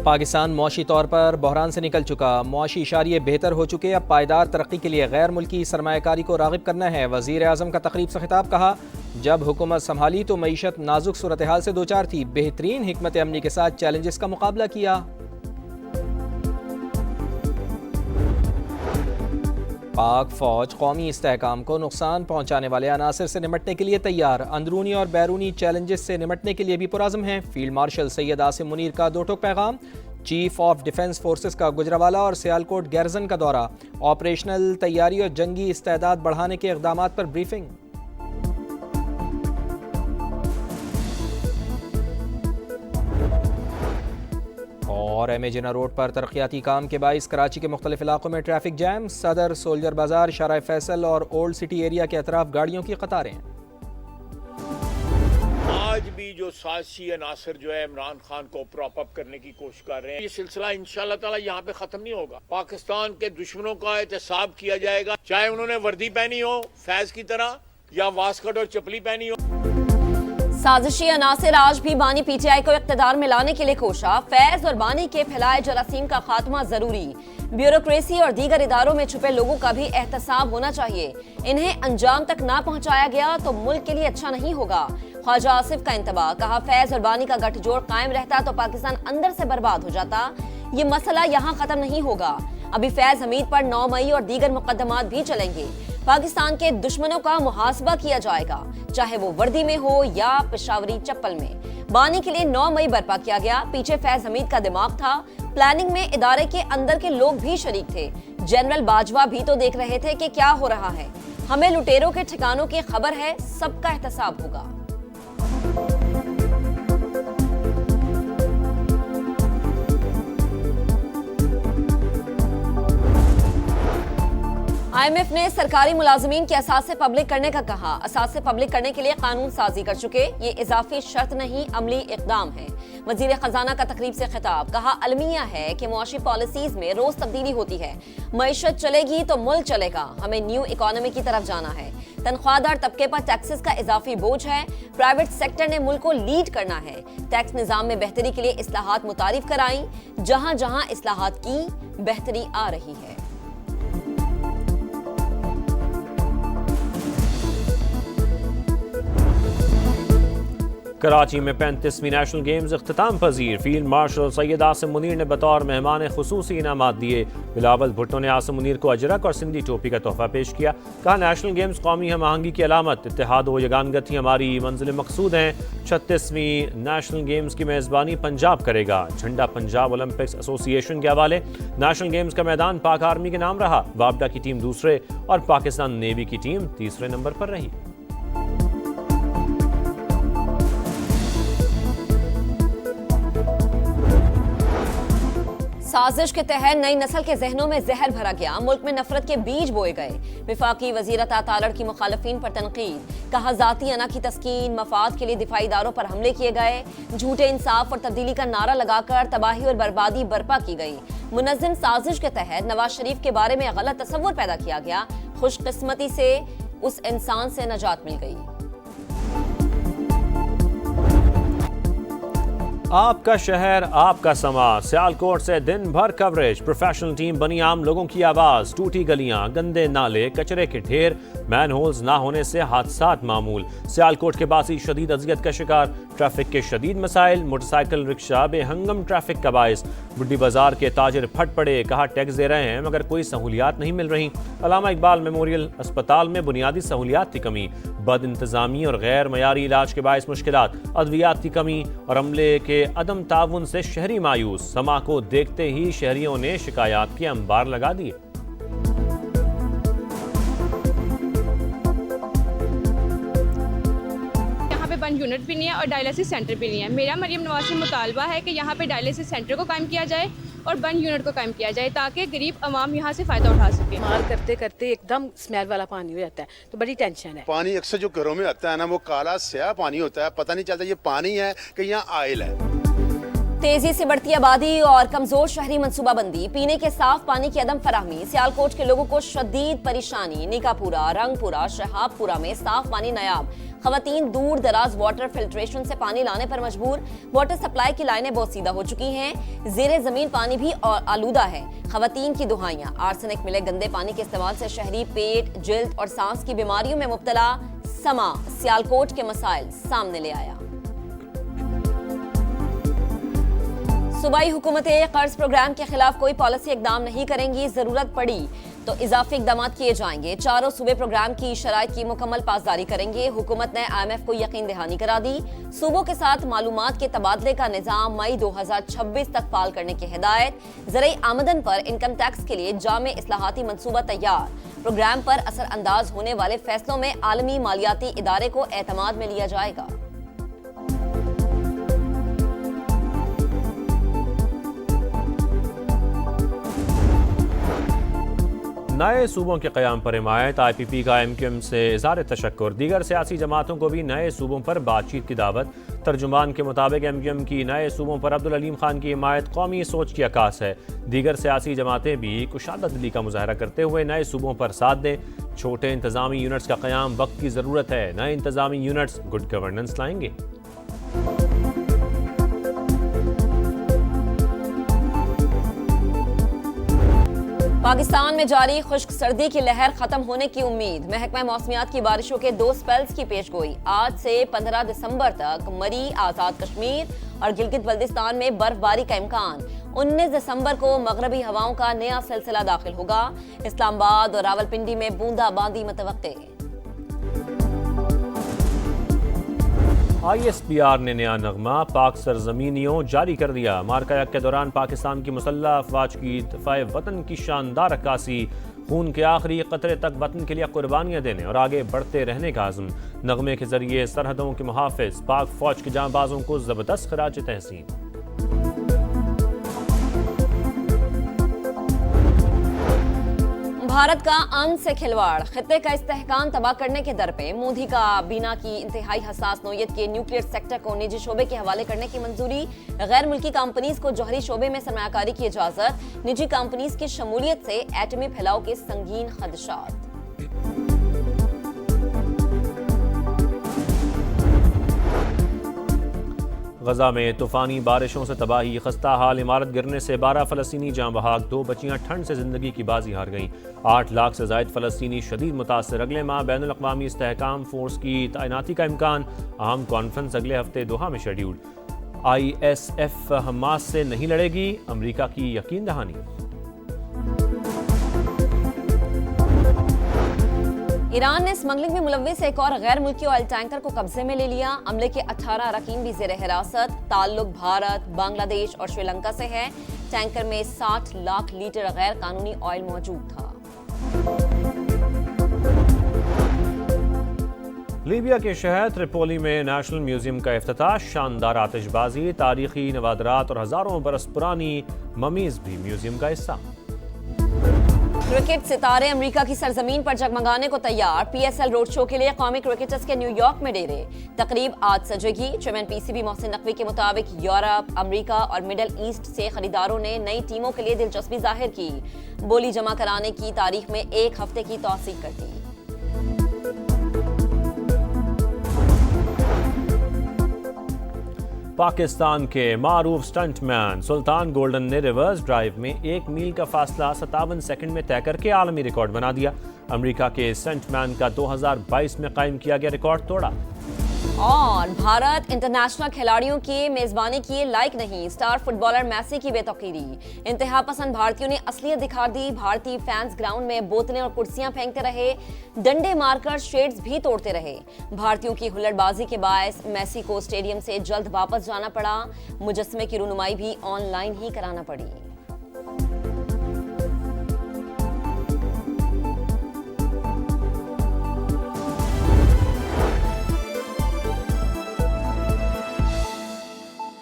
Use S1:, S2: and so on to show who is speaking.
S1: पाकिस्तान मौशी तौर पर बहरान से निकल चुका, मौशी इशारे बेहतर हो चुके। अब पायदार तरक्की के लिए गैर मुल्की सरमायाकारी को राग़िब करना है। वज़ीर आज़म का तकरीब से खिताब, कहा जब हुकूमत संभाली तो मईशत नाजुक सूरत हाल से दो चार थी, बेहतरीन हिकमत अमली के साथ चैलेंजेस का मुकाबला किया। पाक फौज कौमी इस्तेहकाम को नुकसान पहुँचाने वाले अनासर से निमटने के लिए तैयार, अंदरूनी और बैरूनी चैलेंजेस से निमटने के लिए भी पुरज़्म है। फील्ड मार्शल सैयद आसिम मुनीर का दो टोक पैगाम। चीफ ऑफ डिफेंस फोर्सेस का गुजरावाला और सियालकोट गैरजन का दौरा, ऑपरेशनल तैयारी और जंगी इस्तेदाद बढ़ाने के इक़दाम पर ब्रीफिंग। और एम ए जिना रोड पर तरक्याती काम के बाइस कराची के मुख्तलिफ इलाकों में ट्रैफिक जैम, सदर, सोल्जर बाजार, शारा फैसल और ओल्ड सिटी एरिया के अतराफ गाड़ियों की कतारें।
S2: आज भी जो साजिशी अनासर जो है इमरान खान को प्रॉप अप करने की कोशिश कर रहे हैं, ये सिलसिला इंशाल्लाह ताला यहाँ पे खत्म नहीं होगा। पाकिस्तान के दुश्मनों का एहतसाब किया जाएगा, चाहे उन्होंने वर्दी पहनी हो फैज की तरह या वास्कट और चपली पहनी हो।
S3: साजिशी अनासिर आज भी बानी पीटीआई को इख्तिदार में लाने के लिए कोशा। फैज और बानी के फैलाए जरासीम का खात्मा जरूरी। ब्यूरोक्रेसी और दीगर इदारों में छुपे लोगों का भी एहतसाब होना चाहिए। इन्हें अंजाम तक ना पहुंचाया गया तो मुल्क के लिए अच्छा नहीं होगा। ख्वाजा आसिफ का इंतबाह, कहा फैज और बानी का गठजोड़ कायम रहता तो पाकिस्तान अंदर से बर्बाद हो जाता। ये मसला यहाँ खत्म नहीं होगा। अभी फैज हमीद पर 9 मई और दीगर मुकदमात भी चलेंगे। पाकिस्तान के दुश्मनों का मुहासबा किया जाएगा, चाहे वो वर्दी में हो या पेशावरी चप्पल में। बानी के लिए 9 मई बर्पा किया गया। पीछे फैज हमीद का दिमाग था। प्लानिंग में इदारे के अंदर के लोग भी शरीक थे। जनरल बाजवा भी तो देख रहे थे कि क्या हो रहा है। हमें लुटेरों के ठिकानों की खबर है, सबका एहतसाब होगा। IMF ने सरकारी मुलाजमीन के असासे पब्लिक करने का कहा। असासे पब्लिक करने के लिए कानून साजी कर चुके, ये इजाफी शर्त नहीं अमली इकदाम है। वजीर खजाना का तकरीब से खिताब, कहा अलमिया है कि मुआशी पॉलिसीज में रोज तब्दीली होती है। मईशत चलेगी तो मुल्क चलेगा। हमें न्यू इकोनॉमी की तरफ जाना है। तनख्वाहदार तबके पर टैक्सेस का इजाफी बोझ है। प्राइवेट सेक्टर ने मुल्क को लीड करना है। टैक्स निजाम में बेहतरी के लिए इस्लाहात मुतारिफ कराई। जहां जहां इस्लाहात की बेहतरी आ रही है।
S4: कराची में 35वीं नेशनल गेम्स इख्तिताम पजीर। फील्ड मार्शल सैयद आसिम मुनीर ने बतौर मेहमान खुसूसी इनामात दिए। बिलावल भुट्टो ने आसिम मुनीर को अजरक और सिंधी टोपी का तोहफा पेश किया। कहा नेशनल गेम्स कौमी हम आहंगी की अलामत, इत्तेहाद व यगानगत ही हमारी मंजिल मकसूद हैं। 36वीं नेशनल गेम्स की मेज़बानी पंजाब करेगा। झंडा पंजाब ओलंपिक्स एसोसिएशन के हवाले। नेशनल गेम्स का मैदान पाक आर्मी के नाम रहा। वापडा की टीम दूसरे और पाकिस्तान नेवी की टीम तीसरे नंबर पर रही।
S3: साजिश के तहत नई नस्ल के जहनों में जहर भरा गया। मुल्क में नफरत के बीज बोए गए। विफाकी वजीर तालड़ की मुखालफिन पर तनकीद, कहा जाती अना की तस्कीन मफाद के लिए दिफाई इदारों पर हमले किए गए। झूठे इंसाफ और तब्दीली का नारा लगाकर तबाही और बर्बादी बर्पा की गई। मुनज़्ज़म साजिश के तहत नवाज शरीफ के बारे में गलत तस्वुर पैदा किया गया। खुशकिस्मती से उस इंसान से नजात मिल गई।
S4: आपका शहर आपका समा, सियालकोट से दिन भर कवरेज। प्रोफेशनल टीम बनी आम लोगों की आवाज। टूटी गलियां, गंदे नाले, कचरे के ढेर, मैन होल्स ना होने से हादसात मामूल। सियालकोट के बासी शदीद अजियत का शिकार। ट्रैफिक के शदीद मसाइल। मोटरसाइकिल रिक्शा बेहंगम ट्रैफिक का बायस। बुड्डी बाजार के ताजिर फट पड़े। कहा टैक्स दे रहे हैं मगर कोई सहूलियात नहीं मिल रही। अल्लामा इकबाल मेमोरियल अस्पताल में बुनियादी सहूलियात की कमी। बद इंतजामी और गैर मयारी इलाज के बायस मुश्किलात। अद्वियात की कमी और अमले के अदम ताउन से शहरी मायूस। समा को देखते ही शहरियों ने शिकायत के अंबार लगा दिए।
S5: वन यूनिट भी नहीं है और डायलिसिस सेंटर भी नहीं है। मेरा मरियम नवाज से मुतालबा है कि यहाँ पे डायलिसिस सेंटर को कायम किया जाए और वन यूनिट को कायम किया जाए ताकि गरीब आवाम यहाँ से फ़ायदा उठा सके।
S6: इस्तेमाल करते करते एकदम स्मेल वाला पानी हो जाता है तो बड़ी टेंशन है।
S7: पानी अक्सर जो घरों में आता है ना, वो काला स्याह पानी होता है, पता नहीं चलता ये पानी है कि यहाँ आयल है।
S3: तेजी से बढ़ती आबादी और कमजोर शहरी मनसूबाबंदी, पीने के साफ पानी की अदम फराहमी, सियालकोट के लोगों को शदीद परेशानी। निकापुरा, रंगपुरा, शहाबपुरा में साफ पानी नायाब। खवातीन दूर दराज वाटर फिल्ट्रेशन से पानी लाने पर मजबूर। वाटर सप्लाई की लाइनें बहुत सीधा हो चुकी हैं। ज़ेरे जमीन पानी भी आलूदा है। खवातीन की दुहाइयां। आर्सेनिक मिले गंदे पानी के इस्तेमाल से शहरी पेट, जिल्द और सांस की बीमारियों में मुब्तला। समा सियालकोट के मसाइल सामने ले आया। सूबाई हुकूमतें कर्ज प्रोग्राम के खिलाफ कोई पॉलिसी इकदाम नहीं करेंगी। जरूरत पड़ी तो इजाफी इकदाम किए जाएंगे। चारों सूबे प्रोग्राम की शराइत की मुकम्मल पासदारी करेंगे। हुकूमत ने IMF को यकीन दहानी करा दी। सूबों के साथ मालूमात के तबादले का निजाम मई 2026 तक फाल करने की हिदायत। ज़राई आमदन पर इनकम टैक्स के लिए जामे इस्लाहाती मंसूबा तैयार। प्रोग्राम पर असर अंदाज होने वाले फैसलों में आलमी मालियाती इदारे को एतमाद में लिया जाएगा।
S4: नए सूबों के क़याम पर हिमायत। IPP का MQM से इज़हार तशक्कुर। दीगर सियासी जमातों को भी नए सूबों पर बातचीत की दावत। तर्जुमान के मुताबिक MQM की नए सूबों पर अब्दुल अलीम खान की हिमायत कौमी सोच की अक्कास है। दीगर सियासी जमातें भी कुशादा दिली का मुजाहरा करते हुए नए सूबों पर साथ दें। छोटे इंतजामी यूनिट्स का क़याम वक्त की ज़रूरत है। नए इंतजामी यूनिट्स गुड गवर्नेंस लाएंगे।
S3: पाकिस्तान में जारी खुश्क सर्दी की लहर खत्म होने की उम्मीद। महकमा मौसमियात की बारिशों के 2 स्पेल्स की पेशगोई। आज से 15 दिसंबर तक मरी, आज़ाद कश्मीर और गिलगित बल्दिस्तान में बर्फबारी का इम्कान। 19 दिसंबर को मगरबी हवाओं का नया सिलसिला दाखिल होगा। इस्लामाबाद और रावलपिंडी में बूंदाबांदी मुतवक्के।
S4: ISPR ने नया नगमा पाक सरजमीनियों जारी कर दिया। मार्का यक के दौरान पाकिस्तान की मुसल्लह अफवाज की दिफाए वतन की शानदार अक्कासी। खून के आखिरी कतरे तक वतन के लिए कुर्बानियां देने और आगे बढ़ते रहने का आज़म। नगमे के जरिए सरहदों के मुहाफिज पाक फौज के जांबाजों को जबरदस्त खराज तहसीन।
S3: भारत का अमन से खिलवाड़। खित्ते का इस्तेहकाम तबाह करने के दर पे। मोदी का बीना की इंतहाई हसास नौयत के न्यूक्लियर सेक्टर को निजी शोबे के हवाले करने की मंजूरी। गैर मुल्की कंपनीज को जौहरी शोबे में सरमायाकारी की इजाजत। निजी कंपनीज की शमूलियत से एटमी फैलाव के संगीन खदशात।
S4: गजा में तूफानी बारिशों से तबाही, खस्ता हाल, इमारत गिरने से 12 फ़लस्तीनी जाँ बहाक। 2 बच्चियाँ ठंड से ज़िंदगी की बाजी हार गईं। 8 लाख से ज़ायद फ़लस्तीनी शदीद मुतासर। अगले माह बैनुल अक़वामी इस्तेहकाम फोर्स की तैनाती का इम्कान। अहम कॉन्फ्रेंस अगले हफ्ते दोहा में शेड्यूल। ISF हमास से नहीं लड़ेगी, अमरीका की यकीन दहानी।
S3: ईरान ने स्मगलिंग में मुलव्विस एक और गैर मुल्की ऑयल टैंकर को कब्जे में ले लिया। अमले के 18 अरकान भी ज़ेरे हिरासत। ताल्लुक भारत, बांग्लादेश और श्रीलंका से है। टैंकर में 60 लाख लीटर गैर कानूनी ऑयल मौजूद था।
S4: लीबिया के शहर त्रिपोली में नेशनल म्यूजियम का इफ्तिताह। शानदार आतिशबाजी, तारीखी नवादरात और हजारों बरस पुरानी ममीज भी म्यूजियम का हिस्सा।
S3: क्रिकेट सितारे अमेरिका की सरजमीन पर जगमगाने को तैयार। PSL रोड शो के लिए कौमी क्रिकेटर्स के न्यूयॉर्क में डेरे। तकरीब आज सजेगी। चेयरमैन PCB मोहसिन नकवी के मुताबिक यूरोप, अमेरिका और मिडल ईस्ट से खरीदारों ने नई टीमों के लिए दिलचस्पी जाहिर की। बोली जमा कराने की तारीख में 1 हफ्ते की तौसीक कर दी।
S4: पाकिस्तान के मारूफ स्टंटमैन सुल्तान गोल्डन ने रिवर्स ड्राइव में 1 मील का फासला 57 सेकंड में तय करके आलमी रिकॉर्ड बना दिया। अमेरिका के स्टंटमैन का 2022 में कायम किया गया रिकॉर्ड तोड़ा।
S3: और भारत इंटरनेशनल खिलाड़ियों की मेजबानी किए लायक नहीं। स्टार फुटबॉलर मेसी की बेतौकीरी। इंतहा पसंद भारतीयों ने असलियत दिखा दी। भारतीय फैंस ग्राउंड में बोतलें और कुर्सियां फेंकते रहे, डंडे मारकर शेड्स भी तोड़ते रहे। भारतीयों की हुल्लड़बाजी के बायस मेसी को स्टेडियम से जल्द वापस जाना पड़ा। मुजस्समे की रुनुमाई भी ऑनलाइन ही कराना पड़ी।